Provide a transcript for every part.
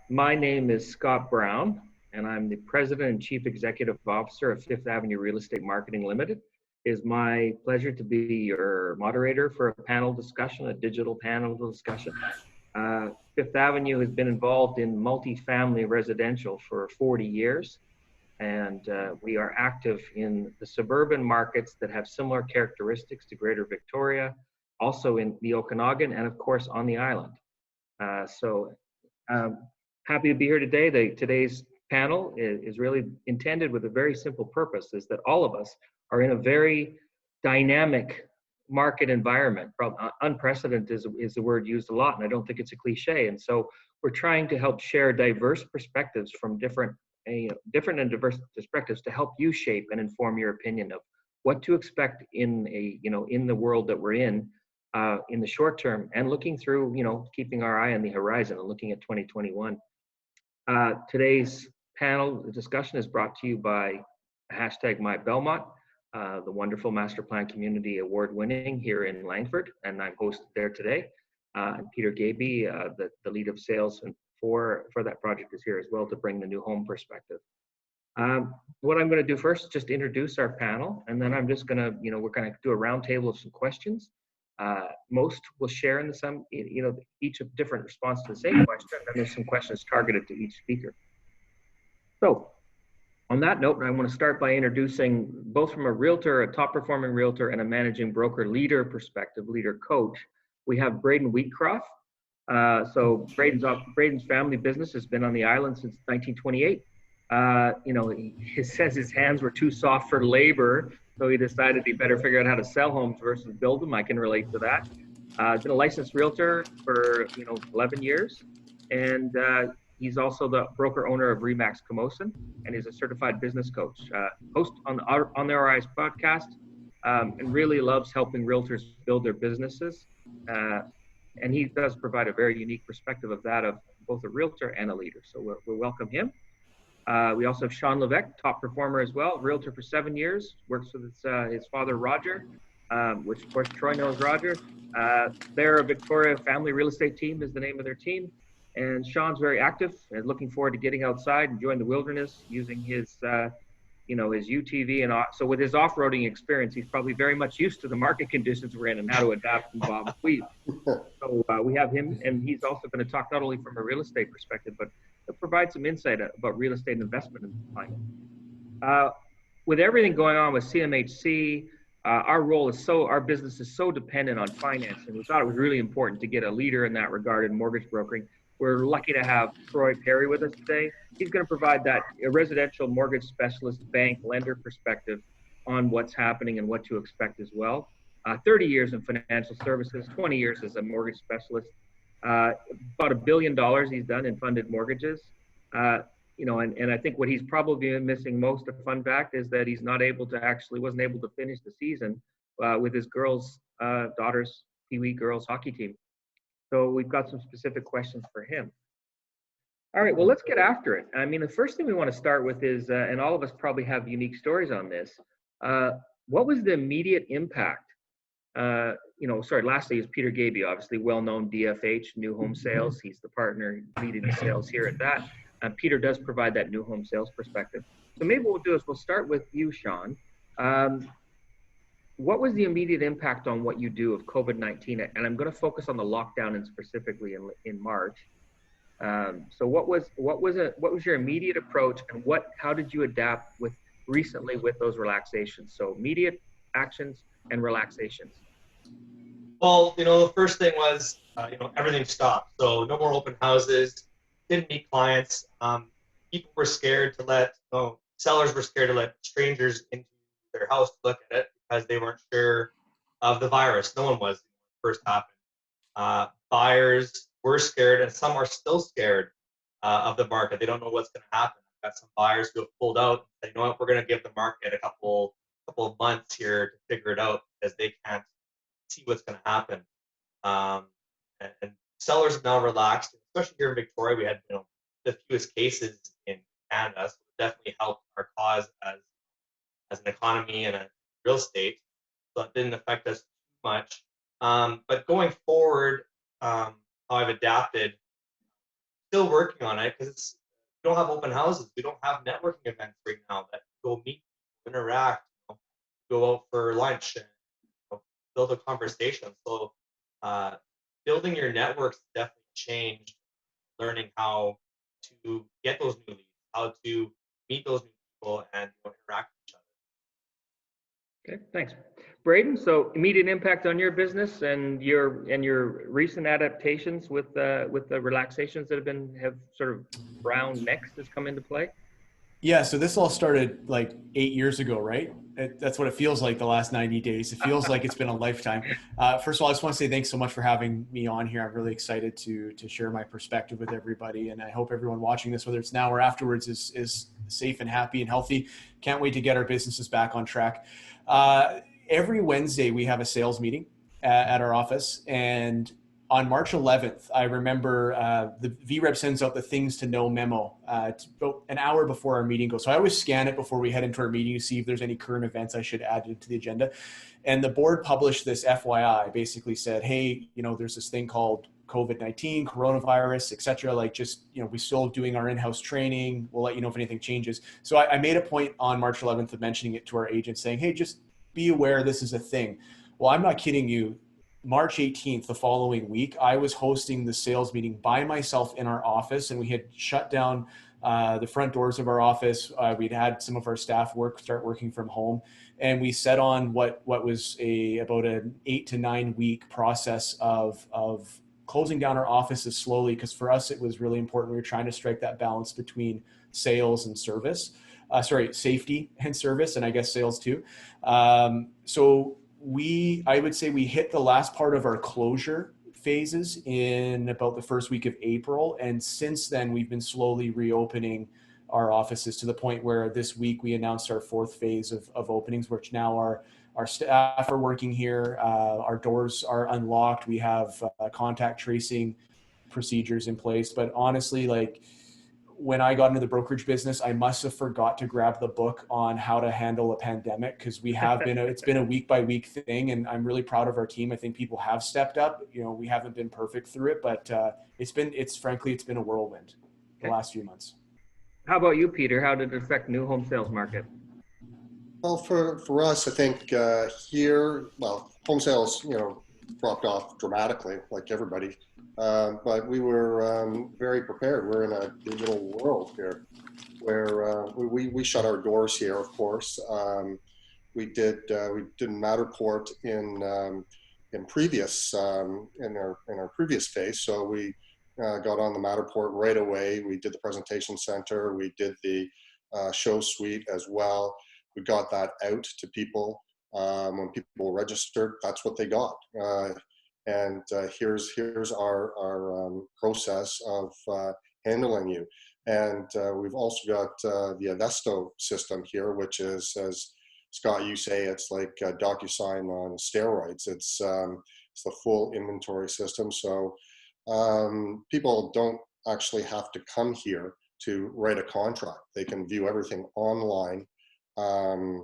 My name is Scott Brown, and I'm the President and Chief Executive Officer of Fifth Avenue Real Estate Marketing Limited. It is my pleasure to be your moderator for a panel discussion, a digital panel discussion. Fifth Avenue has been involved in multifamily residential for 40 years, and we are active in the suburban markets that have similar characteristics to Greater Victoria, also in the Okanagan, and of course on the island. So happy to be here today. Today's panel is really intended with a very simple purpose, is that all of us are in a very dynamic market environment. Unprecedented is the word used a lot, and I don't think it's a cliche. And so we're trying to help share diverse perspectives from different and diverse perspectives to help you shape and inform your opinion of what to expect in the world that we're in the short term, and looking through, keeping our eye on the horizon and looking at 2021. Today's panel discussion is brought to you by #MyBelmont, the wonderful master plan community award winning here in Langford, and I'm hosted there today. And Peter Gaby, the lead of sales and for that project, is here as well to bring the new home perspective. What I'm going to do first is just introduce our panel, and then I'm just going to, we're going to do a roundtable of some questions. Most will share in each of different response to the same question, and there's some questions targeted to each speaker. So on that note, I want to start by introducing, both from a realtor, a top performing realtor, and a managing broker leader perspective, leader coach, we have Braden Wheatcroft. So Braden's family business has been on the island since 1928. He says his hands were too soft for labor, so he decided he better figure out how to sell homes versus build them. I can relate to that. Been a licensed realtor for 11 years, and he's also the broker owner of Remax Camosun, and he's a certified business coach. Host on the RI's podcast, and really loves helping realtors build their businesses. And he does provide a very unique perspective of that of both a realtor and a leader. So we'll welcome him. We also have Sean Levesque, top performer as well, realtor for 7 years, works with his father, Roger, which of course Troy knows Roger. They're a Victoria Family Real Estate Team is the name of their team. And Sean's very active and looking forward to getting outside, enjoying the wilderness, using his UTV. And so with his off-roading experience, he's probably very much used to the market conditions we're in and how to adapt and bob and weave. So we have him, and he's also going to talk not only from a real estate perspective, but provide some insight about real estate investment and climate. With everything going on with CMHC, our business is so dependent on financing. We thought it was really important to get a leader in that regard in mortgage brokering. We're lucky to have Troy Perry with us today. He's going to provide that residential mortgage specialist, bank, lender perspective on what's happening and what to expect as well. 30 years in financial services, 20 years as a mortgage specialist. About $1 billion he's done in funded mortgages. And I think what he's probably been missing most, a fun fact, is that he's wasn't able to finish the season with his daughter's Pee Wee girls hockey team. So we've got some specific questions for him. All right, well, let's get after it. I mean, the first thing we want to start with is, and all of us probably have unique stories on this, what was the immediate impact? Lastly is Peter Gaby, obviously well-known DFH, new home sales. He's the partner leading the sales here at that. Peter does provide that new home sales perspective. So maybe what we'll do is we'll start with you, Sean. What was the immediate impact on what you do of COVID-19? And I'm going to focus on the lockdown and specifically in March. So what was your immediate approach, and how did you adapt recently with those relaxations? So immediate actions and relaxations. Well, the first thing was, everything stopped. So no more open houses, didn't meet clients. People were scared sellers were scared to let strangers into their house to look at it because they weren't sure of the virus. No one was when it first happened. Buyers were scared, and some are still scared of the market. They don't know what's going to happen. I've got some buyers who have pulled out and said, you know what, we're going to give the market a couple of months here to figure it out because they can't see what's going to happen. And sellers have now relaxed, especially here in Victoria. We had the fewest cases in Canada, so it definitely helped our cause as an economy and a real estate. So it didn't affect us too much. But going forward, how I've adapted, still working on it because we don't have open houses. We don't have networking events right now that go meet, interact, go out for lunch, and build a conversation. So uh, building your networks definitely changed. Learning how to get those new leads, how to meet those new people, and interact with each Okay, thanks. Braden, so immediate impact on your business and your recent adaptations with the relaxations that have sort of Brown next has come into play. Yeah, so this all started like 8 years ago, right? That's what it feels like the last 90 days. It feels like it's been a lifetime. First of all, I just want to say thanks so much for having me on here. I'm really excited to share my perspective with everybody, and I hope everyone watching this, whether it's now or afterwards, is safe and happy and healthy. Can't wait to get our businesses back on track. Every Wednesday, we have a sales meeting at our office, and on March 11th, I remember the VREP sends out the things to know memo about an hour before our meeting goes. So I always scan it before we head into our meeting to see if there's any current events I should add to the agenda. And the board published this FYI, basically said, hey, there's this thing called COVID-19, coronavirus, et cetera. Like just, we're still doing our in-house training. We'll let you know if anything changes. So I made a point on March 11th of mentioning it to our agents saying, hey, just be aware this is a thing. Well, I'm not kidding you. March 18th, the following week, I was hosting the sales meeting by myself in our office, and we had shut down the front doors of our office. We'd had some of our staff start working from home, and we set on what was about an 8 to 9 week process of closing down our offices slowly, because for us it was really important. We were trying to strike that balance between sales and service. Safety and service, and I guess sales too. So I would say we hit the last part of our closure phases in about the first week of April. And since then, we've been slowly reopening our offices to the point where this week we announced our fourth phase of openings, which now our staff are working here. Our doors are unlocked. We have contact tracing procedures in place. But honestly, when I got into the brokerage business, I must have forgot to grab the book on how to handle a pandemic, because it's been a week by week thing, and I'm really proud of our team. I think people have stepped up. We haven't been perfect through it, but it's been a whirlwind the last few months. How about you, Peter? How did it affect new home sales market? Well, for us, I think here, home sales, dropped off dramatically, like everybody. But we were very prepared. We're in a digital world here, where we shut our doors here. Of course, we did Matterport in previous in our previous phase. So we got on the Matterport right away. We did the presentation center. We did the show suite as well. We got that out to people. When people registered, that's what they got. And here's our process of handling you. And we've also got the Avesto system here, which is, as Scott, you say, it's like DocuSign on steroids. It's the full inventory system. So people don't actually have to come here to write a contract. They can view everything online and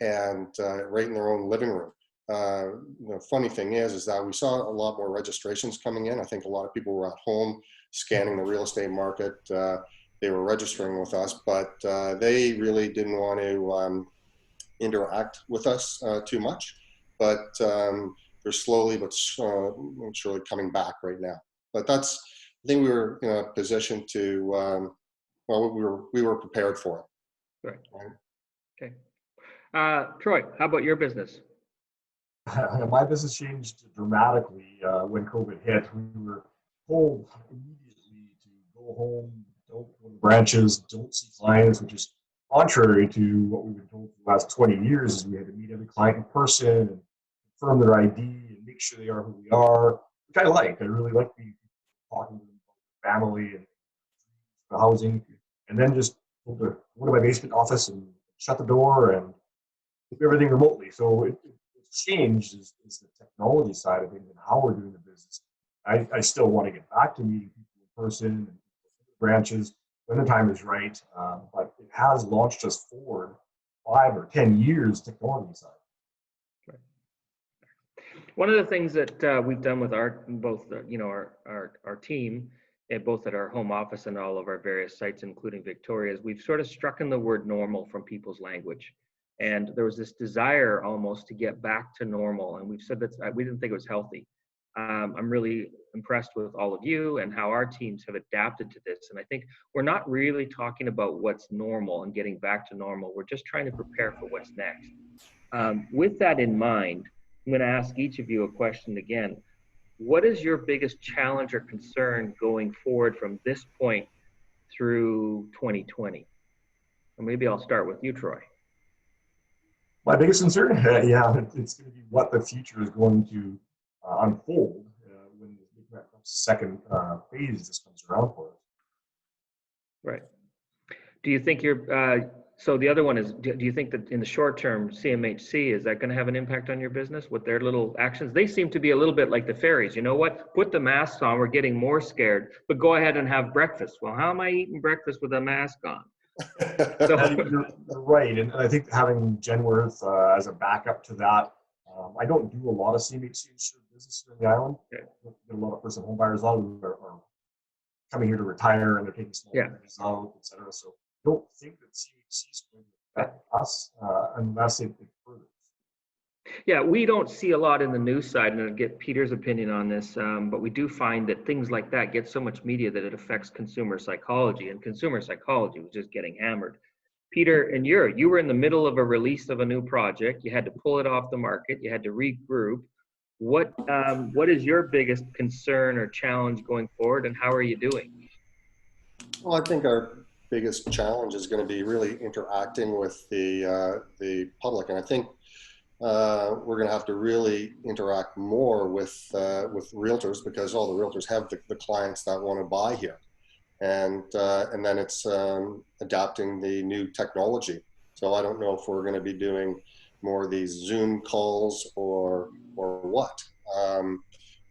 right in their own living room. The funny thing is that we saw a lot more registrations coming in. I think a lot of people were at home scanning the real estate market. They were registering with us, but they really didn't want to interact with us too much. But they're slowly but surely coming back right now. But I think we were in a position to, we were prepared for it. Right. Okay. Troy, how about your business? My business changed dramatically when COVID hit. We were told immediately to go home, don't go to branches, don't see clients, which is contrary to what we've been told for the last 20 years. Is we had to meet every client in person and confirm their ID and make sure they are who we are, which I like. I really like talking to them about their family and the housing, and then just go to my basement office and shut the door and do everything remotely. So it's changed is the technology side of things and how we're doing the business. I still want to get back to meeting people in person and branches when the time is right, but it has launched us forward 5 or 10 years technology side. One of the things that we've done with our team both at our home office and all of our various sites, including Victoria's, we've sort of struck in the word normal from people's language. And there was this desire almost to get back to normal. And we've said that we didn't think it was healthy. I'm really impressed with all of you and how our teams have adapted to this. And I think we're not really talking about what's normal and getting back to normal. We're just trying to prepare for what's next. With that in mind, I'm going to ask each of you a question again. What is your biggest challenge or concern going forward from this point through 2020? Or maybe I'll start with you, Troy. My biggest concern, yeah, it's going to be what the future is going to unfold when that second phase just comes around for us. Right. Do you think so the other one is, do you think that in the short term, CMHC, is that going to have an impact on your business with their little actions? They seem to be a little bit like the fairies. You know what? Put the masks on. We're getting more scared, but go ahead and have breakfast. Well, how am I eating breakfast with a mask on? So, you're right. And I think having Genworth as a backup to that, I don't do a lot of CMHC insured business here in the island. Okay. A lot of first-time home buyers, a lot of them are coming here to retire and they're taking small mortgages out, et cetera. So I don't think that CMHC is going to affect us unless it furthers. Yeah, we don't see a lot in the news side, and I'll get Peter's opinion on this, but we do find that things like that get so much media that it affects consumer psychology, and consumer psychology was just getting hammered. Peter, and you were in the middle of a release of a new project. You had to pull it off the market. You had to regroup. What is your biggest concern or challenge going forward, and how are you doing? Well, I think our biggest challenge is going to be really interacting with the public, and I think we're going to have to really interact more with realtors, because all the realtors have the clients that want to buy here, and then it's adapting the new technology. So I don't know if we're going to be doing more of these Zoom calls or what,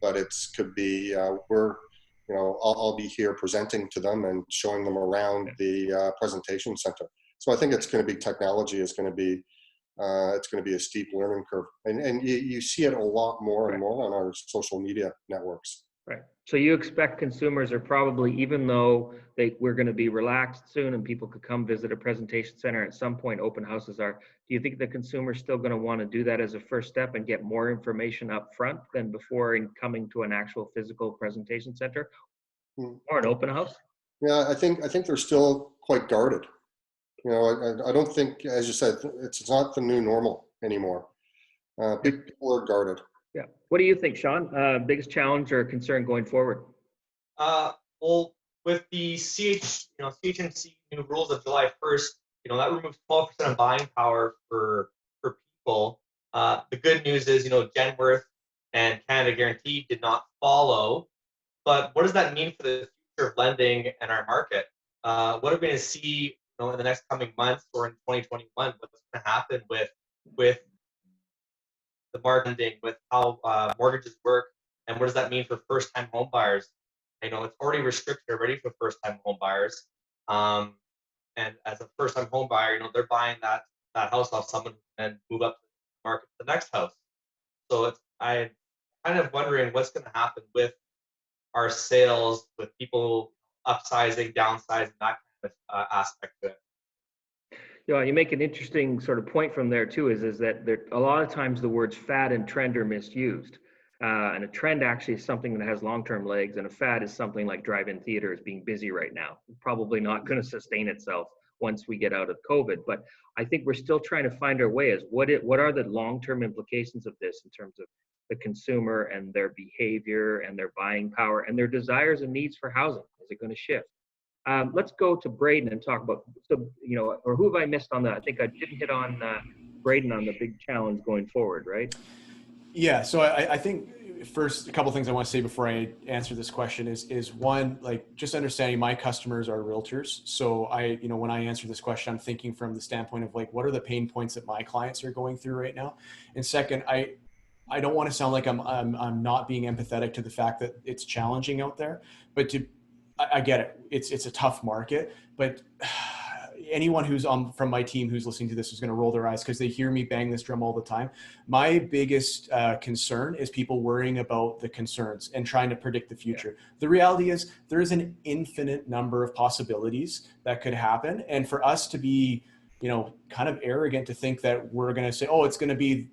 but could be I'll be here presenting to them and showing them around the presentation center. So I think it's going to be technology is going to be it's going to be a steep learning curve, and you see it a lot more and more on our social media networks. Right. So you expect consumers are probably, even though we're going to be relaxed soon and people could come visit a presentation center at some point, open houses are, do you think the consumer's still going to want to do that as a first step and get more information up front than before in coming to an actual physical presentation center or an open house? Yeah, I think they're still quite guarded. I don't think, as you said, it's not the new normal anymore. People are guarded. Yeah. What do you think, Sean? Biggest challenge or concern going forward? Well, with the CHMC new rules of July 1st, that removes 12% of buying power for people. The good news is, Genworth and Canada Guarantee did not follow. But what does that mean for the future of lending and our market? What are we going to see, in the next coming months or in 2021? What's going to happen with the marketing, with how mortgages work, and what does that mean for first-time home buyers? It's already restricted already for first-time home buyers, and as a first-time home buyer, they're buying that house off someone and move up to the market to the next house. So I'm kind of wondering what's going to happen with our sales, with people upsizing, downsizing, that kind of aspect to it. You make an interesting sort of point from there too, is that a lot of times the words fad and trend are misused. And a trend actually is something that has long-term legs, and a fad is something like drive-in theater is being busy right now. Probably not going to sustain itself once we get out of COVID. But I think we're still trying to find our way as what are the long-term implications of this in terms of the consumer and their behavior and their buying power and their desires and needs for housing. Is it going to shift? Let's go to Braden and talk about, or who have I missed on that? I think I didn't hit on Braden on the big challenge going forward, right? Yeah, so I think first, a couple things I want to say before I answer this question is one, like just understanding my customers are realtors. So when I answer this question, I'm thinking from the standpoint of like, what are the pain points that my clients are going through right now? And second, I don't want to sound like I'm not being empathetic to the fact that it's challenging out there, but I get it. It's a tough market, but anyone who's from my team who's listening to this is going to roll their eyes because they hear me bang this drum all the time. My biggest concern is people worrying about the concerns and trying to predict the future. Yeah. The reality is there is an infinite number of possibilities that could happen. And for us to be, kind of arrogant to think that we're going to say, oh, it's going to be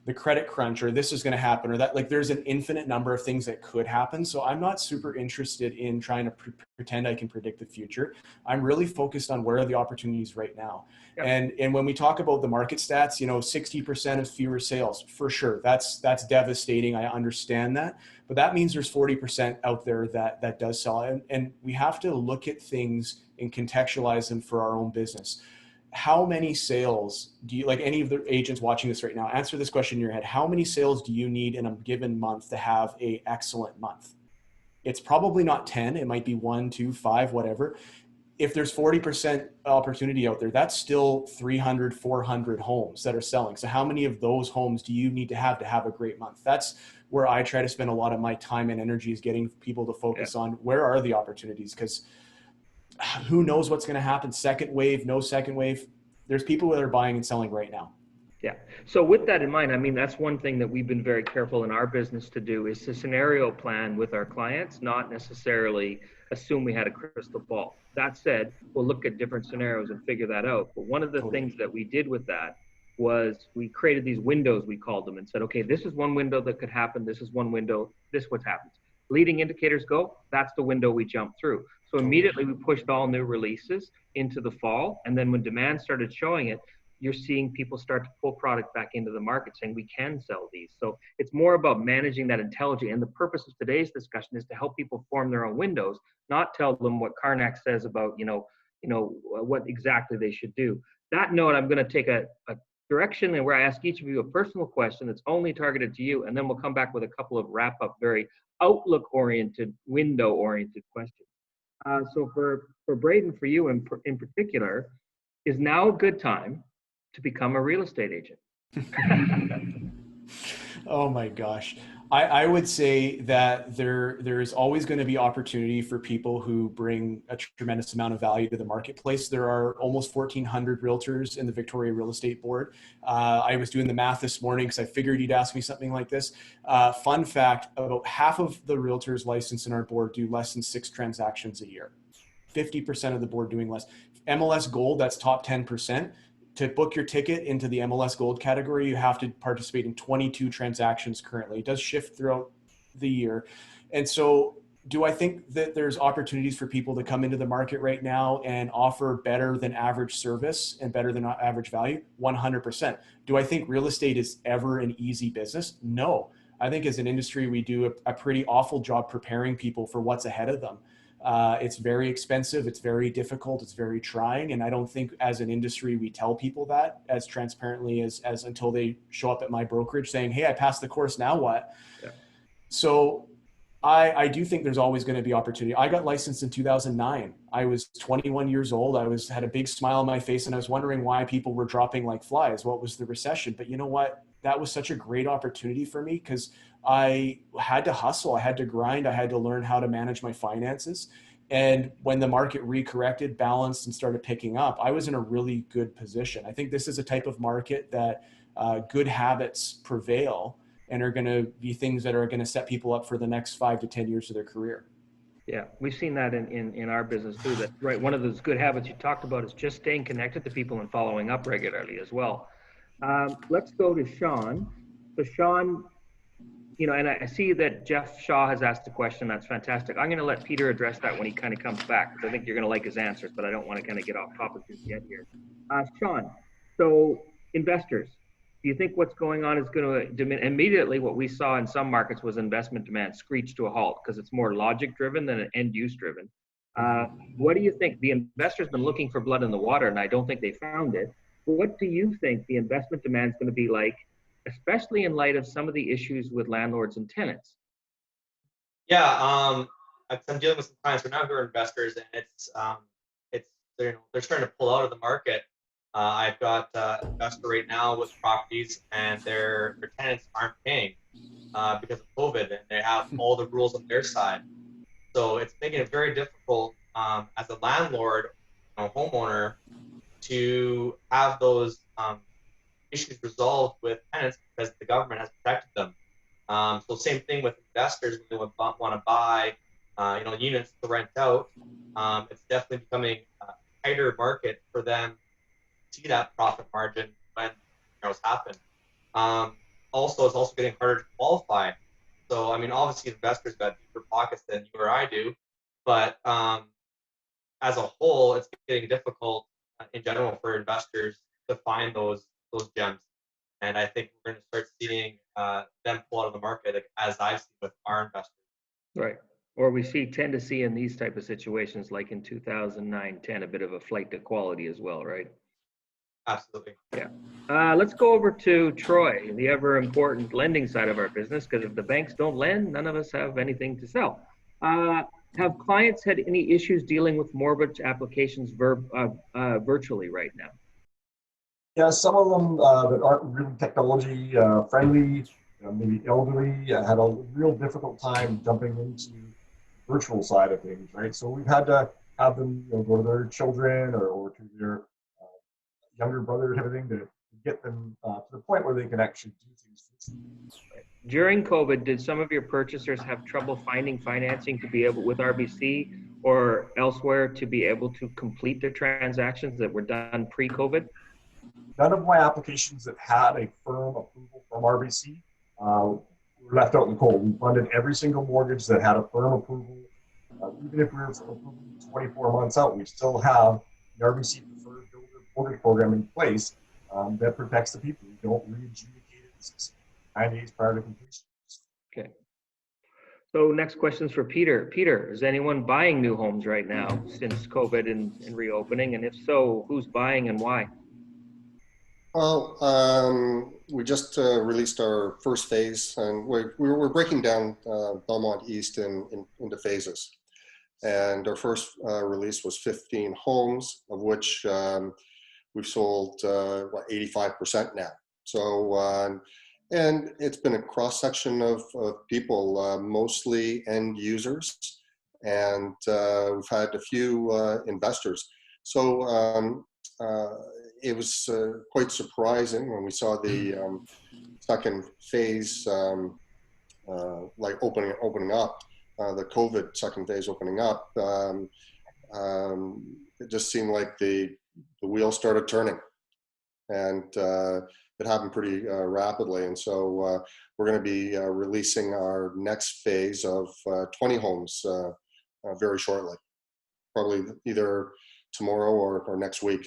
the credit crunch, or this is going to happen, or that, like, there's an infinite number of things that could happen. So I'm not super interested in trying to pretend I can predict the future. I'm really focused on where are the opportunities right now. Yep. And when we talk about the market stats, 60% of fewer sales, for sure. That's devastating. I understand that, but that means there's 40% out there that does sell. And we have to look at things and contextualize them for our own business. How many sales do you, like any of the agents watching this right now, answer this question in your head. How many sales do you need in a given month to have an excellent month? It's probably not 10. It might be 1, 2, 5, whatever. If there's 40% opportunity out there, that's still 300, 400 homes that are selling. So how many of those homes do you need to have a great month? That's where I try to spend a lot of my time and energy, is getting people to focus on where are the opportunities, because who knows what's going to happen? Second wave, no second wave. There's people that are buying and selling right now. Yeah. So with that in mind, I mean, that's one thing that we've been very careful in our business to do, is to scenario plan with our clients, not necessarily assume we had a crystal ball. That said, we'll look at different scenarios and figure that out. But one of the things that we did with that was we created these windows, we called them, and said, okay, this is one window that could happen. This is one window. This is what happens. Leading indicators go, that's the window we jump through. So immediately we pushed all new releases into the fall. And then when demand started showing it, you're seeing people start to pull product back into the market saying we can sell these. So it's more about managing that intelligently. And the purpose of today's discussion is to help people form their own windows, not tell them what Karnak says about, what exactly they should do. That note, I'm going to take a direction and where I ask each of you a personal question that's only targeted to you. And then we'll come back with a couple of wrap up, very outlook-oriented, window-oriented questions. So for Braden, for you in particular, is now a good time to become a real estate agent? Oh my gosh. I would say that there is always going to be opportunity for people who bring a tremendous amount of value to the marketplace. There are almost 1,400 realtors in the Victoria Real Estate Board. I was doing the math this morning because I figured you'd ask me something like this. Fun fact, about half of the realtors licensed in our board do less than 6 transactions a year. 50% of the board doing less. MLS Gold, that's top 10%. To book your ticket into the MLS Gold category, you have to participate in 22 transactions currently. It does shift throughout the year. And so do I think that there's opportunities for people to come into the market right now and offer better than average service and better than average value? 100%. Do I think real estate is ever an easy business? No. I think as an industry, we do a pretty awful job preparing people for what's ahead of them. It's very expensive. It's very difficult. It's very trying. And I don't think as an industry, we tell people that as transparently as until they show up at my brokerage saying, hey, I passed the course, now what? Yeah. So I do think there's always going to be opportunity. I got licensed in 2009. I was 21 years old. Had a big smile on my face and I was wondering why people were dropping like flies. What was the recession? But you know what? That was such a great opportunity for me because I had to hustle. I had to grind. I had to learn how to manage my finances. And when the market recorrected, balanced, and started picking up, I was in a really good position. I think this is a type of market that good habits prevail and are going to be things that are going to set people up for the next 5 to 10 years of their career. Yeah, we've seen that in our business too. That right, one of those good habits you talked about is just staying connected to people and following up regularly as well. Let's go to Sean. So Sean, and I see that Jeff Shaw has asked a question. That's fantastic. I'm going to let Peter address that when he kind of comes back because I think you're going to like his answers, but I don't want to kind of get off topic just yet here. Sean, so investors, do you think what's going on is going to diminish? Immediately, what we saw in some markets was investment demand screech to a halt because it's more logic driven than end use driven. What do you think? The investors been looking for blood in the water, and I don't think they found it. What do you think the investment demand is going to be like, especially in light of some of the issues with landlords and tenants? Yeah, I'm dealing with some clients right now who are investors, and they're starting to pull out of the market. I've got an investor right now with properties, and their tenants aren't paying because of COVID, and they have all the rules on their side. So it's making it very difficult as a landlord, homeowner, to have those issues resolved with tenants because the government has protected them. So same thing with investors when they want to buy, units to rent out. It's definitely becoming a tighter market for them to see that profit margin when happen. Also, it's also getting harder to qualify. So, I mean, obviously, investors got deeper pockets than you or I do, but as a whole, it's getting difficult in general for investors to find those gems. And I think we're going to start seeing them pull out of the market, like, as I've seen with our investors. Right. Or we tend to see in these type of situations, like in 2009-10, a bit of a flight to quality as well, right? Absolutely. Yeah. Let's go over to Troy, the ever important lending side of our business, because if the banks don't lend, none of us have anything to sell. Have clients had any issues dealing with mortgage applications virtually right now? Yeah, some of them that aren't really technology friendly, maybe elderly, had a real difficult time jumping into the virtual side of things, right? So we've had to have them go to their children or to their younger brother type of thing to get them to the point where they can actually do things. During COVID, did some of your purchasers have trouble finding financing to be able, with RBC or elsewhere, to be able to complete their transactions that were done pre-COVID? None of my applications that had a firm approval from RBC were left out in the cold. We funded every single mortgage that had a firm approval. Even if we were approved 24 months out, we still have the RBC preferred builder mortgage program in place that protects the people. We don't re-adjudicate it 9 days prior to completion. Okay. So next question's for Peter. Peter, is anyone buying new homes right now since COVID and reopening? And if so, who's buying and why? Well, we just released our first phase, and we're breaking down Belmont East into phases. And our first release was 15 homes, of which we've sold 85% now. So, and it's been a cross section of people, mostly end users, and we've had a few investors. So it was quite surprising when we saw the second phase, like opening up, the COVID second phase opening up. It just seemed like the wheel started turning, and it happened pretty rapidly. And so we're going to be releasing our next phase of 20 homes very shortly, probably either tomorrow or next week.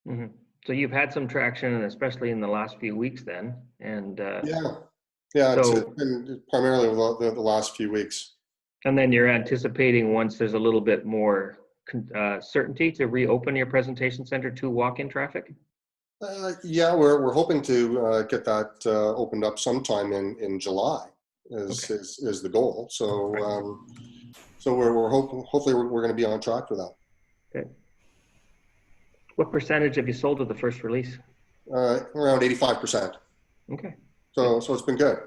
Mm-hmm. So you've had some traction, especially in the last few weeks then. And yeah, so, it's been primarily the last few weeks. And then you're anticipating, once there's a little bit more certainty, to reopen your presentation center to walk-in traffic? Yeah, we're hoping to get that opened up sometime in July is the goal. So so we're hopefully we're going to be on track for that. Okay. What percentage have you sold of the first release? Around 85%. Okay. So it's been good.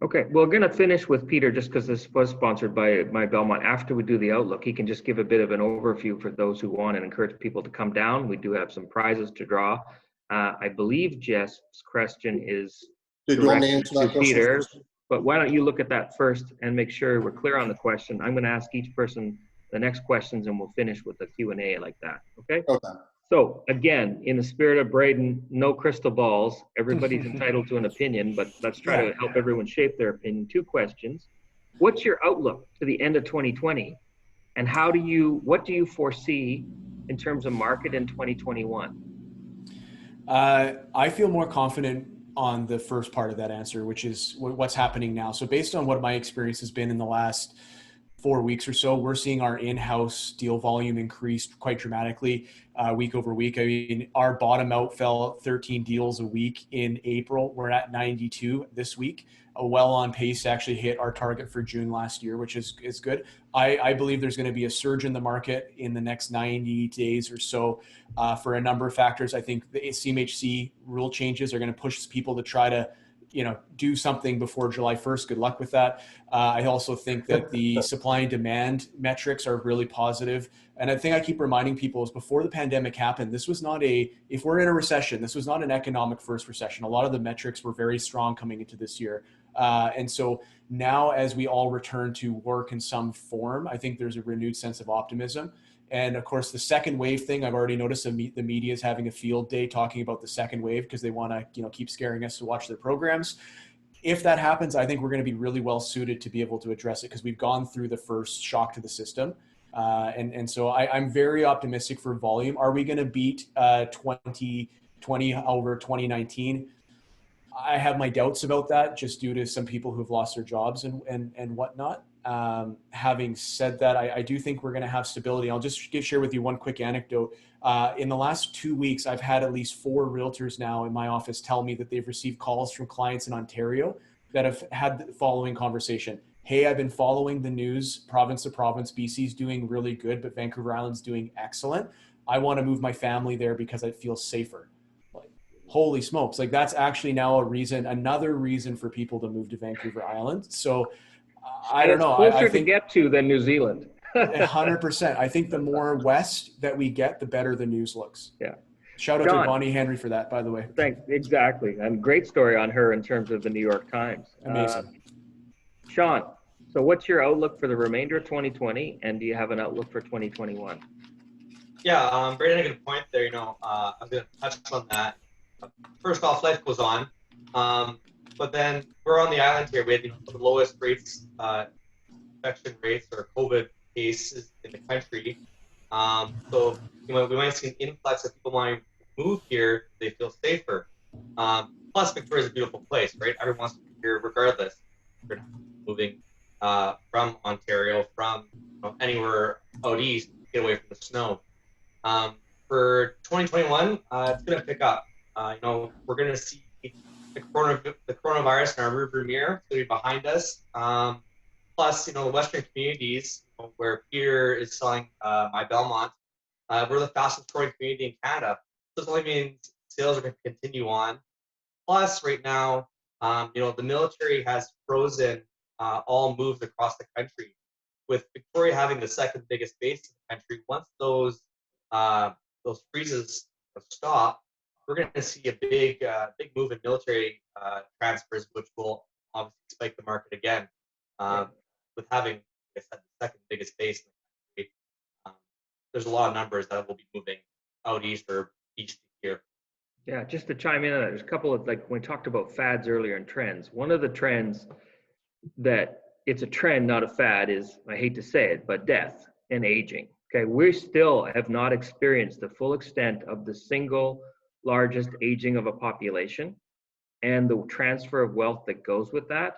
Okay, we're going to finish with Peter, just because this was sponsored by Belmont. After we do the outlook, he can just give a bit of an overview for those who want and encourage people to come down. We do have some prizes to draw. I believe Jess's question is directed to Peter, but why don't you look at that first and make sure we're clear on the question. I'm going to ask each person the next questions, and we'll finish with the Q&A like that, okay? Okay. So again, in the spirit of Braden, no crystal balls. Everybody's entitled to an opinion, but let's try to help everyone shape their opinion. 2 questions. What's your outlook to the end of 2020? And what do you foresee in terms of market in 2021? I feel more confident on the first part of that answer, which is what's happening now. So based on what my experience has been in the last 4 weeks or so, we're seeing our in-house deal volume increase quite dramatically week over week. I mean, our bottom out fell 13 deals a week in April. We're at 92 this week, well on pace to actually hit our target for June last year, which is good. I believe there's going to be a surge in the market in the next 90 days or so for a number of factors. I think the CMHC rule changes are going to push people to try to do something before July 1st. Good luck with that. I also think that the supply and demand metrics are really positive. And I think I keep reminding people is before the pandemic happened, this was not if we're in a recession, this was not an economic first recession. A lot of the metrics were very strong coming into this year. And so now as we all return to work in some form, I think there's a renewed sense of optimism. And of course, the second wave thing, I've already noticed the media is having a field day talking about the second wave because they want to, keep scaring us to watch their programs. If that happens, I think we're going to be really well suited to be able to address it because we've gone through the first shock to the system. And so I'm very optimistic for volume. Are we going to beat 2020 over 2019? I have my doubts about that just due to some people who've lost their jobs and whatnot. Having said that, I do think we're going to have stability. I'll just share with you one quick anecdote. In the last 2 weeks, I've had at least 4 realtors now in my office tell me that they've received calls from clients in Ontario that have had the following conversation. Hey, I've been following the news, province to province. BC's doing really good, but Vancouver Island's doing excellent. I want to move my family there because it feels safer. Like, holy smokes. Like, that's actually now another reason for people to move to Vancouver Island. So I don't know. It's closer I think to get to than New Zealand. 100%. I think the more west that we get, the better the news looks. Yeah. Shout out John, to Bonnie Henry for that, by the way. Thanks. Exactly. And great story on her in terms of the New York Times. Amazing. Sean, so what's your outlook for the remainder of 2020, and do you have an outlook for 2021? Yeah, Brandon, a good point there. I was going to touch on that. First off, life goes on. But then we're on the island here. We had the lowest rates, infection rates or COVID cases in the country. So we might see an influx of people wanting to move here. They feel safer. Plus, Victoria is a beautiful place, right? Everyone wants to be here regardless. They're moving from Ontario, from anywhere out east, to get away from the snow. For 2021, it's going to pick up. We're going to see the coronavirus in our rearview mirror. It's going to be behind us. Plus, the Western communities where Peter is selling my Belmont, we're the fastest growing community in Canada. So this only means sales are going to continue on. Plus, right now, the military has frozen all moves across the country. With Victoria having the second biggest base in the country, once those freezes stop, we're going to see a big move in military transfers, which will obviously spike the market again. With having, like I said, the second biggest base in the country, there's a lot of numbers that will be moving out east or east here. Yeah, just to chime in on that, there's a couple of, like, when we talked about fads earlier and trends, one of the trends that it's a trend, not a fad, is, I hate to say it, but death and aging. Okay, we still have not experienced the full extent of the single largest aging of a population and the transfer of wealth that goes with that.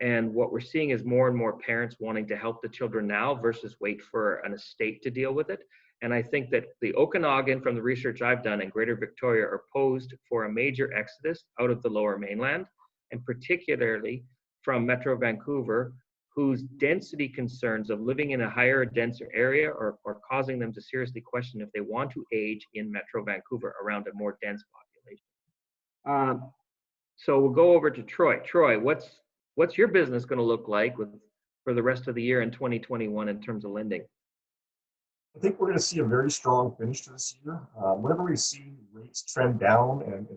And what we're seeing is more and more parents wanting to help the children now versus wait for an estate to deal with it. And I think that the Okanagan, from the research I've done, and Greater Victoria are posed for a major exodus out of the Lower Mainland, and particularly from Metro Vancouver, whose density concerns of living in a higher, denser area are causing them to seriously question if they want to age in Metro Vancouver around a more dense population. So we'll go over to Troy. Troy, what's your business going to look like for the rest of the year in 2021 in terms of lending? I think we're going to see a very strong finish to this year. Whenever we see rates trend down and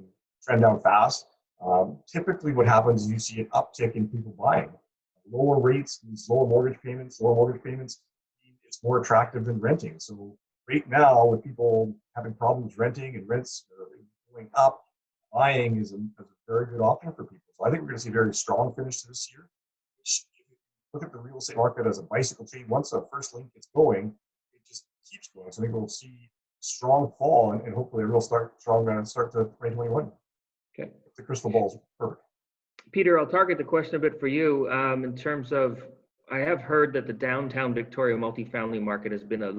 trend down fast, typically what happens is you see an uptick in people buying. Lower rates, these lower mortgage payments, it's more attractive than renting. So right now, with people having problems renting and rents going up, buying is a very good option for people. So I think we're going to see a very strong finish to this year. Look at the real estate market as a bicycle chain. Once the first link gets going, it just keeps going. So I think we'll see strong fall and hopefully a real strong start to 2021. Okay. The crystal ball is perfect. Peter, I'll target the question a bit for you in terms of, I have heard that the downtown Victoria multifamily market has been a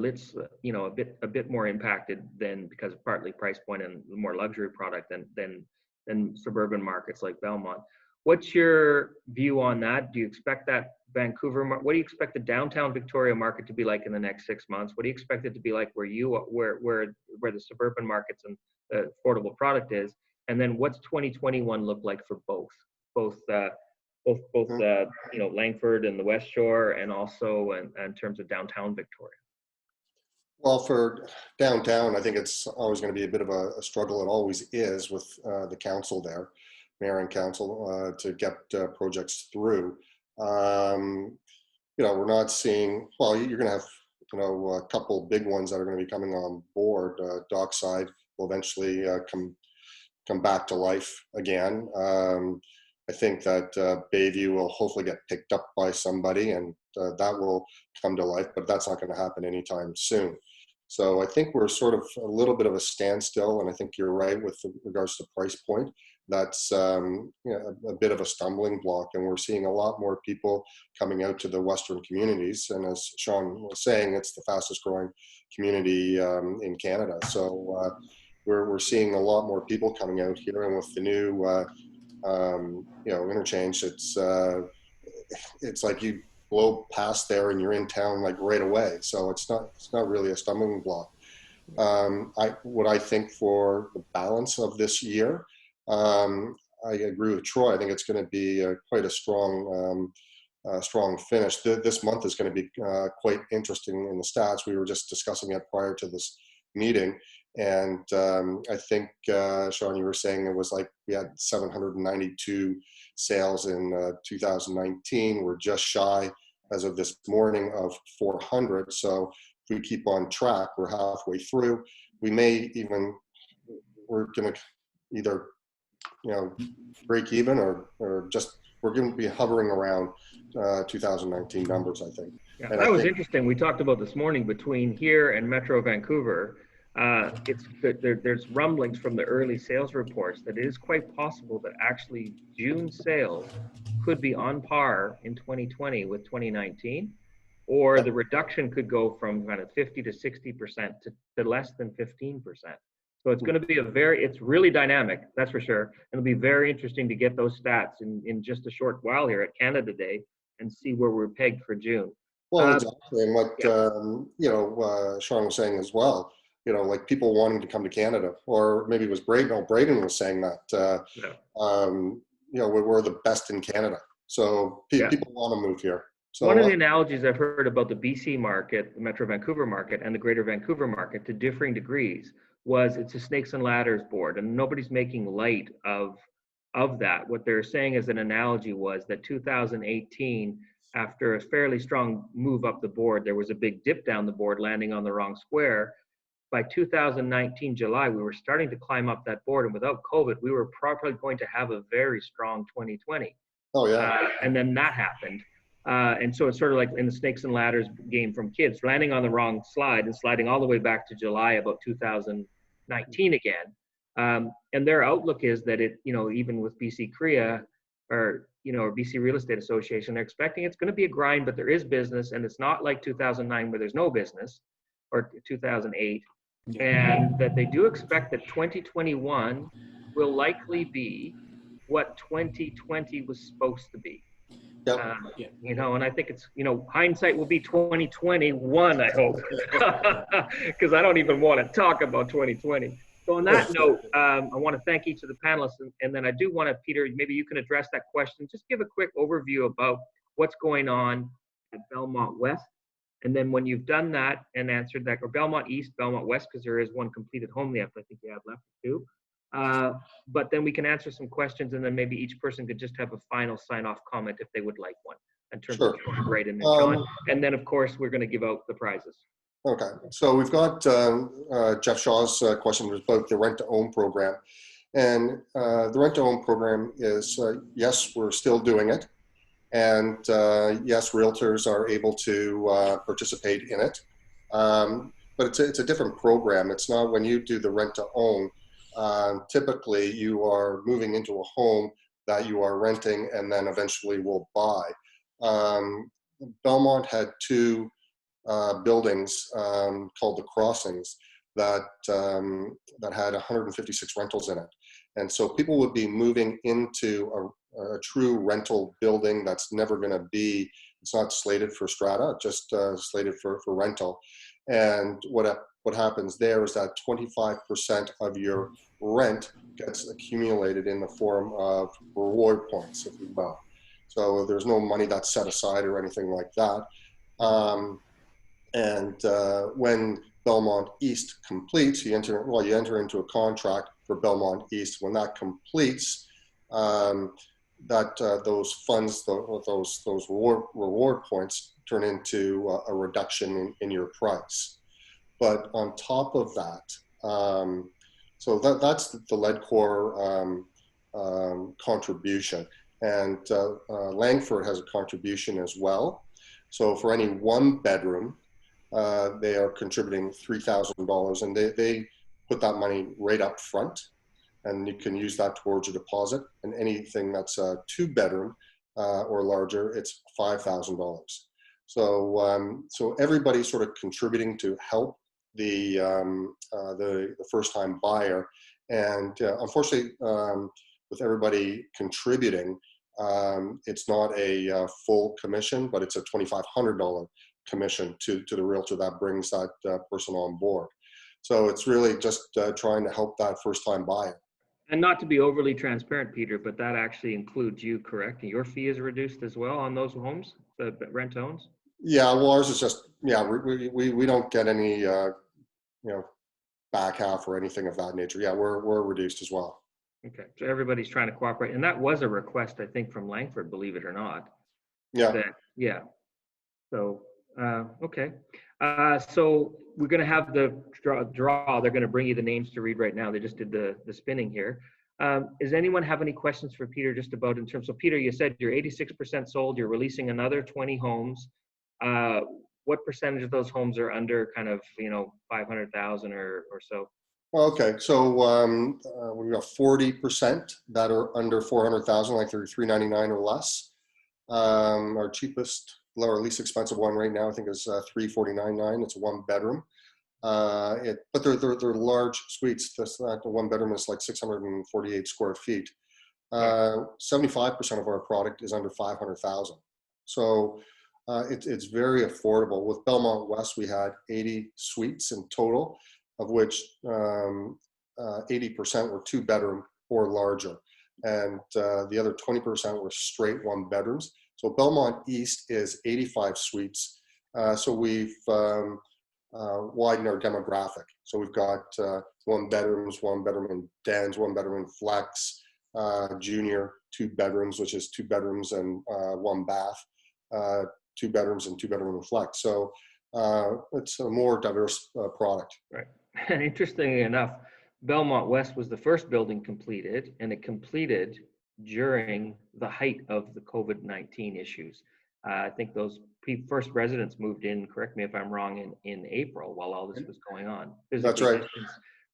bit more impacted than, because of partly price point and more luxury product than suburban markets like Belmont. What's your view on that? Do you expect that what do you expect the downtown Victoria market to be like in the next 6 months? What do you expect it to be like where the suburban markets and the affordable product is? And then what's 2021 look like for both? Langford and the West Shore, and also in terms of downtown Victoria. Well, for downtown, I think it's always going to be a bit of a struggle. It always is with the council there, mayor and council, to get projects through. We're not seeing, well, you're going to have, a couple big ones that are going to be coming on board. Dockside will eventually come back to life again. I think that Bayview will hopefully get picked up by somebody, and that will come to life, but that's not going to happen anytime soon. So I think we're sort of a little bit of a standstill, and I think you're right with regards to price point. That's a bit of a stumbling block, and we're seeing a lot more people coming out to the Western communities. And as Sean was saying, it's the fastest growing community in Canada. So we're seeing a lot more people coming out here, and with the new interchange, it's like you blow past there and you're in town like right away. So it's not really a stumbling block. What I think for the balance of this year, I agree with Troy. I think it's going to be quite a strong finish. This month is going to be quite interesting in the stats. We were just discussing it prior to this meeting. And I think, Sean, you were saying it was like we had 792 sales in 2019. We're just shy, as of this morning, of 400. So if we keep on track, we're halfway through. We're going to either, break even or just, we're going to be hovering around 2019 numbers, I think. Yeah, and that was interesting. We talked about this morning between here and Metro Vancouver. There's rumblings from the early sales reports that it is quite possible that actually June sales could be on par in 2020 with 2019, or the reduction could go from kind of 50 to 60% to less than 15%. So it's going to be it's really dynamic, that's for sure. It'll be very interesting to get those stats in just a short while here at Canada Day and see where we're pegged for June. Well, exactly. And what, Sean was saying as well, like people wanting to come to Canada, or maybe it was Braden. No, Braden was saying that, we're the best in Canada. So people want to move here. So one of the analogies I've heard about the BC market, the Metro Vancouver market, and the Greater Vancouver market to differing degrees was it's a snakes and ladders board, and nobody's making light of that. What they're saying as an analogy was that 2018, after a fairly strong move up the board, there was a big dip down the board, landing on the wrong square. By 2019 July, we were starting to climb up that board, and without COVID, we were probably going to have a very strong 2020. Oh yeah. And then that happened. And so it's sort of like in the snakes and ladders game from kids, landing on the wrong slide and sliding all the way back to July about 2019 again. And their outlook is that even with BC CREA or BC Real Estate Association, they're expecting it's going to be a grind, but there is business, and it's not like 2009 where there's no business, or 2008. And that they do expect that 2021 will likely be what 2020 was supposed to be. Yep. And I think it's, hindsight will be 2021, I hope, because I don't even want to talk about 2020. So on that note, I want to thank each of the panelists, and then I do want to, Peter, maybe you can address that question. Just give a quick overview about what's going on at Belmont West. And then when you've done that and answered that, or Belmont East, Belmont West, because there is one completed home left, I think you have left too. But then we can answer some questions, and then maybe each person could just have a final sign-off comment if they would like one, in terms of Braden and John. And then, of course, we're going to give out the prizes. Okay, so we've got Jeff Shaw's question was about the rent-to-own program. And the rent-to-own program is, yes, we're still doing it. And yes, realtors are able to participate in it. But it's a different program. It's not when you do the rent-to-own. Typically, you are moving into a home that you are renting and then eventually will buy. Belmont had two buildings called the Crossings that had 156 rentals in it. And so people would be moving into a true rental building that's never going to it's not slated for strata, just slated for rental. And what what happens there is that 25% of your rent gets accumulated in the form of reward points, if you will. So there's no money that's set aside or anything like that. When Belmont East completes, you enter into a contract for Belmont East. When that completes, those funds, those reward points turn into a reduction in your price. But on top of that, so that's the Ledcor contribution, and Langford has a contribution as well. So for any one bedroom, they are contributing $3,000, and they put that money right up front, and you can use that towards your deposit. And anything that's a 2-bedroom or larger, it's $5,000. So everybody's sort of contributing to help the first-time buyer, and unfortunately, with everybody contributing, it's not a full commission, but it's a $2,500 commission to the realtor that brings that person on board. So it's really just trying to help that first-time buyer. And not to be overly transparent, Peter, but that actually includes you, correct? Your fee is reduced as well on those homes, the rent owns? Yeah, well, ours is just, yeah, we don't get any, back half or anything of that nature. Yeah, we're reduced as well. Okay, so everybody's trying to cooperate. And that was a request, I think, from Langford, believe it or not. Yeah. Yeah. So, okay. So we're going to have the draw. They're going to bring you the names to read right now. They just did the spinning here. Does anyone have any questions for Peter just about in terms of, Peter, you said you're 86% sold, you're releasing another 20 homes. What percentage of those homes are under kind of, 500,000 or so? Okay, so we've got 40% that are under 400,000, like they're $399 or less. Our cheapest, or least expensive one right now, I think is $349.9. It's a 1-bedroom. But they're large suites. That's not the 1-bedroom is like 648 square feet. 75% of our product is under 500,000. So it's very affordable. With Belmont West, we had 80 suites in total, of which 80% were 2-bedroom or larger, and the other 20% were straight 1-bedrooms. So Belmont East is 85 suites. So we've widened our demographic. So we've got 1-bedrooms, 1-bedroom in dens, 1-bedroom in flex, junior 2-bedrooms, which is 2 bedrooms and 1 bath, 2 bedrooms and 2-bedroom in flex. So it's a more diverse product. Right. And interestingly enough, Belmont West was the first building completed, and it completed during the height of the COVID-19 issues. I think those first residents moved in, correct me if I'm wrong, in April while all this was going on. That's right.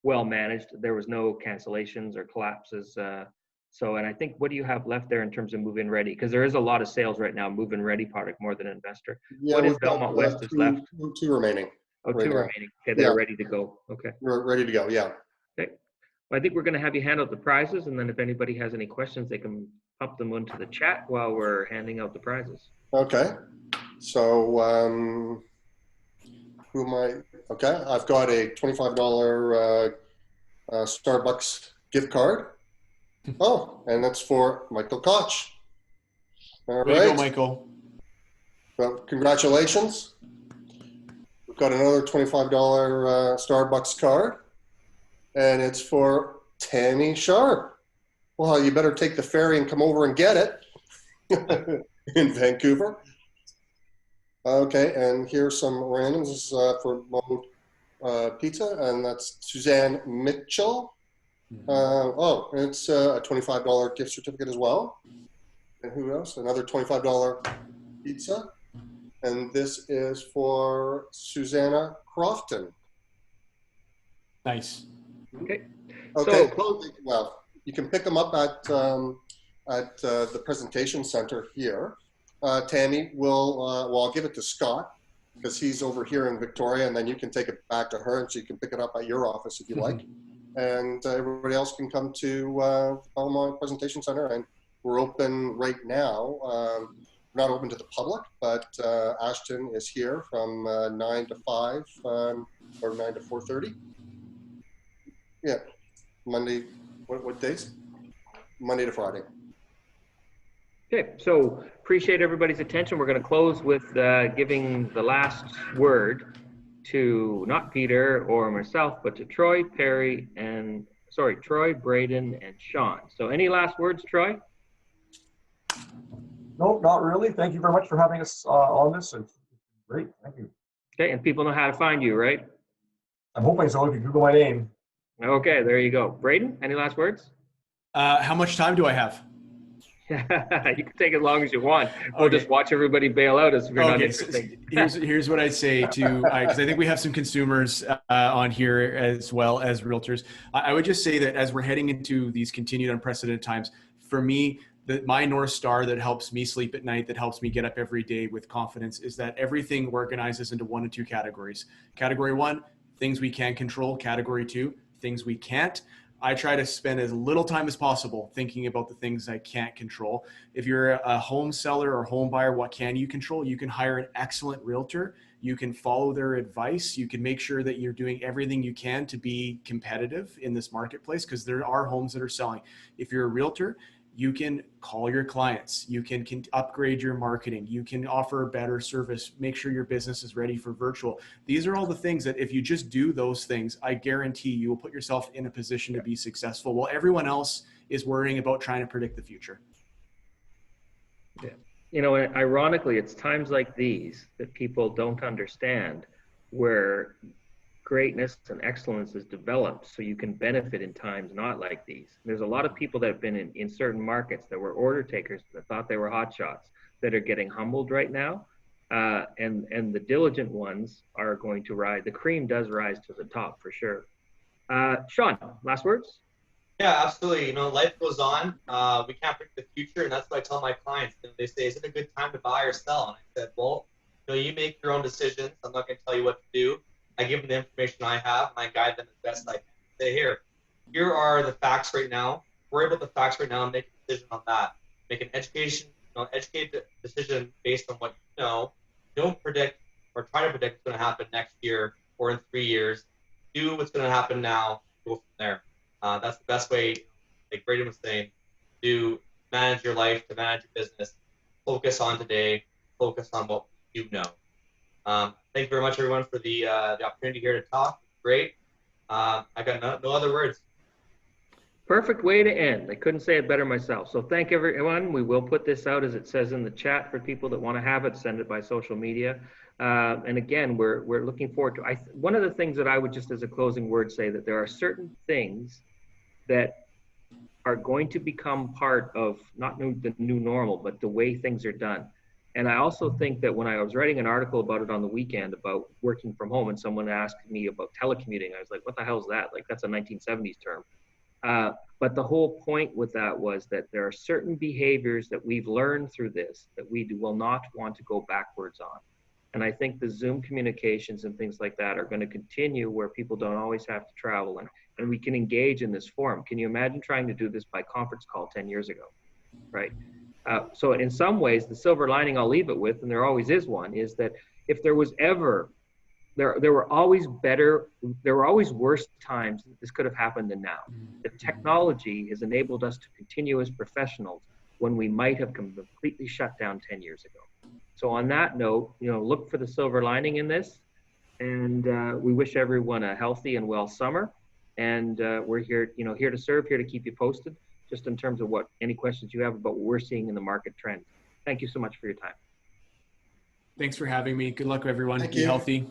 Well managed. There was no cancellations or collapses. And I think, what do you have left there in terms of move-in ready? Because there is a lot of sales right now, move-in ready product more than investor. Yeah, what is Belmont West is left? Two remaining. Oh, right 2 now. Remaining. Okay, they're ready to go. Okay. We're ready to go, yeah. Okay. Well, I think we're going to have you hand out the prizes, and then if anybody has any questions, they can pop them into the chat while we're handing out the prizes. Okay. So who am I? Okay, I've got a $25 Starbucks gift card. Oh, and that's for Michael Koch. All right. There you go, Michael. Well, congratulations. We've got another $25 Starbucks card, and it's for Tammy Sharp. Well, you better take the ferry and come over and get it in Vancouver. Okay, and here's some randoms. This is for Mode Pizza, and that's Suzanne Mitchell. It's a $25 gift certificate as well. And who else? Another $25 pizza. And this is for Susanna Crofton. Nice. Okay. Okay. Well, you can pick them up at the presentation center here. Tammy will, I'll give it to Scott because he's over here in Victoria, and then you can take it back to her and she can pick it up at your office if you like. And everybody else can come to Belmont Presentation Center, and we're open right now not open to the public, but Ashton is here from 9 to 5 or 9 to 4:30. Yeah, Monday. What days? Monday to Friday. Okay, so appreciate everybody's attention. We're going to close with giving the last word to not Peter or myself, but to Troy, Perry, and Troy, Braden, and Sean. So any last words, Troy? No, not really. Thank you very much for having us on this. It's great. Thank you. Okay, and people know how to find you, right? I'm hoping so. If you Google my name. Okay, there you go. Braden, any last words? How much time do I have? You can take as long as you want. We'll Okay. just watch everybody bail out as if you're not Okay, interested. here's what I'd say to, because I think we have some consumers on here as well as realtors. I would just say that as we're heading into these continued unprecedented times, for me, my North Star that helps me sleep at night, that helps me get up every day with confidence, is that everything organizes into 1 and 2 categories. Category 1, things we can control. Category 2, things we can't. I try to spend as little time as possible thinking about the things I can't control. If you're a home seller or home buyer, what can you control? You can hire an excellent realtor. You can follow their advice. You can make sure that you're doing everything you can to be competitive in this marketplace, because there are homes that are selling. If you're a realtor, you can call your clients, you can upgrade your marketing, you can offer better service, make sure your business is ready for virtual. These are all the things that if you just do those things, I guarantee you will put yourself in a position to be successful while everyone else is worrying about trying to predict the future. Yeah. You know, ironically, it's times like these that people don't understand where greatness and excellence is developed so you can benefit in times not like these. There's a lot of people that have been in certain markets that were order takers that thought they were hot shots that are getting humbled right now. And the diligent ones are going to rise. The cream does rise to the top for sure. Sean, last words? Yeah, absolutely. You know, life goes on. We can't predict the future, and that's what I tell my clients. You know, they say, "Is it a good time to buy or sell?" And I said, "Well, you know, you make your own decisions. I'm not going to tell you what to do. I give them the information I have, and I guide them as best I can. Say, here are the facts right now. Worry about the facts right now and make a decision on that. Make an educated decision based on what you know. Don't predict or try to predict what's going to happen next year or in 3 years. Do what's going to happen now. Go from there. That's the best way, like Braden was saying, to manage your life, to manage your business. Focus on today. Focus on what you know. Thank you very much, everyone, for the opportunity here to talk. Great. I got no other words. Perfect way to end. I couldn't say it better myself. So thank everyone. We will put this out as it says in the chat for people that want to have it. Send it by social media. And again, we're looking forward to. One of the things that I would just as a closing word say that there are certain things that are going to become part of not the new normal, but the way things are done. And I also think that when I was writing an article about it on the weekend about working from home, and someone asked me about telecommuting, I was like, what the hell is that? Like, that's a 1970s term. But the whole point with that was that there are certain behaviors that we've learned through this that we will not want to go backwards on. And I think the Zoom communications and things like that are going to continue where people don't always have to travel and we can engage in this forum. Can you imagine trying to do this by conference call 10 years ago, right? So in some ways, the silver lining I'll leave it with, and there always is one, is that if there was ever, there were always worse times that this could have happened than now. The technology has enabled us to continue as professionals when we might have completely shut down 10 years ago. So on that note, you know, look for the silver lining in this, and we wish everyone a healthy and well summer. And we're here, you know, here to serve, here to keep you posted, just in terms of any questions you have about what we're seeing in the market trend. Thank you so much for your time. Thanks for having me. Good luck, everyone. Thank Be you. healthy.